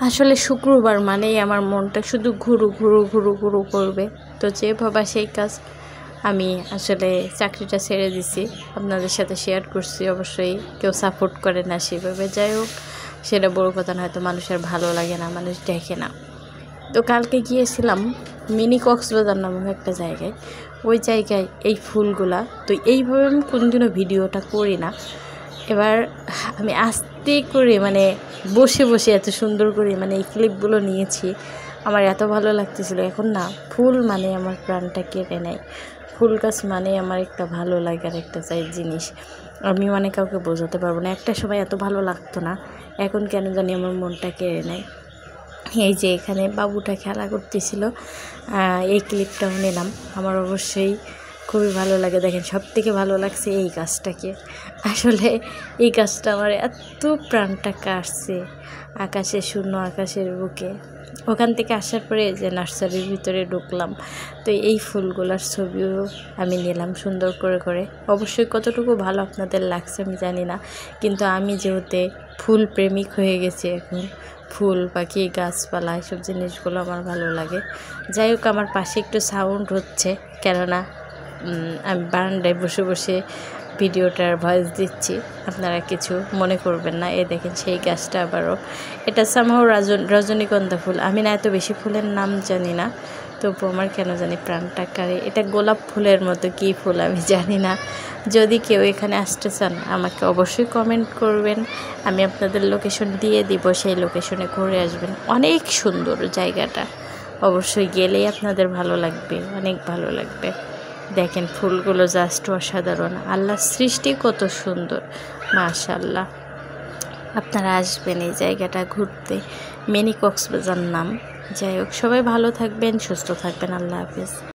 আসলে শুক্রবার মানেই আমার মনটা শুধু ঘুরু ঘুরু ঘুরু ঘুরু করবে। তো যে ভাবা সেই কাজ। আমি আসলে চাকরিটা ছেড়ে দিছি, আপনাদের সাথে শেয়ার করছি। অবশ্যই কেউ সাপোর্ট করে না সেভাবে, যাই হোক সেটা বড় কথা না, হয়তো মানুষের ভালো লাগে না, মানুষ দেখে না। তো কালকে গিয়েছিলাম মিনি কক্সবাজার নামক একটা জায়গায়। ওই জায়গায় এই ফুলগুলা, তো এইভাবে আমি কোনোদিনও ভিডিওটা করি না। এবার আমি আস্তে করে বসে বসে এত সুন্দর করে এই ক্লিপগুলো নিয়েছি। আমার এত ভালো লাগতেছিল। এখন না, ফুল আমার প্রাণটা কেড়ে নেয়। ফুল গাছ আমার একটা ভালো লাগার একটা জিনিস। আমি কাউকে বোঝাতে পারবো না। একটা সময় এত ভালো লাগতো না, এখন কেন জানি আমার মনটা কেড়ে নেয়। এই যে এখানে বাবুটা খেলা করতেছিল, এই ক্লিপটাও নিলাম। আমার অবশ্যই খুবই ভালো লাগে। দেখেন, সব থেকে ভালো লাগছে এই গাছটাকে। আসলে এই গাছটা আমার এত প্রাণটা কাটছে। আকাশে, শূন্য আকাশের বুকে, ওখান থেকে আসার পরে যে নার্সারির ভিতরে ঢুকলাম, তো এই ফুলগুলার ছবিও আমি নিলাম সুন্দর করে করে। অবশ্যই কতটুকু ভালো আপনাদের লাগছে আমি জানি না, কিন্তু আমি যেহেতু ফুল প্রেমিক হয়ে গেছি এখন, ফুল, পাখি, গাছপালা এসব জিনিসগুলো আমার ভালো লাগে। যাই হোক, আমার পাশে একটু সাউন্ড হচ্ছে, কেননা আমি বারান্দায় বসে বসে ভিডিওটার ভয়েস দিচ্ছি, আপনারা কিছু মনে করবেন না। দেখেন সেই গাছটা আবারও, এটা সামহাও রজনীগন্ধা ফুল। আমি না এত বেশি ফুলের নাম জানি না, তবু আমার কেন জানি প্রাণটা কাড়ে। এটা গোলাপ ফুলের মতো কী ফুল আমি জানি না। যদি কেউ এখানে আসতে চান আমাকে অবশ্যই কমেন্ট করবেন, আমি আপনাদের লোকেশন দিয়ে দিব, সেই লোকেশনে ঘুরে আসবেন। অনেক সুন্দর জায়গাটা, অবশ্যই গেলেই আপনাদের ভালো লাগবে, অনেক ভালো লাগবে। দেখেন ফুলগুলো জাস্ট অসাধারণ। আল্লাহর সৃষ্টি কত সুন্দর, মাশাআল্লাহ। আপনারা আসবেন এই জায়গাটা ঘুরতে, মিনি কক্সবাজার নাম। যাই হোক, সবাই ভালো থাকবেন, সুস্থ থাকবেন। আল্লাহ হাফেজ।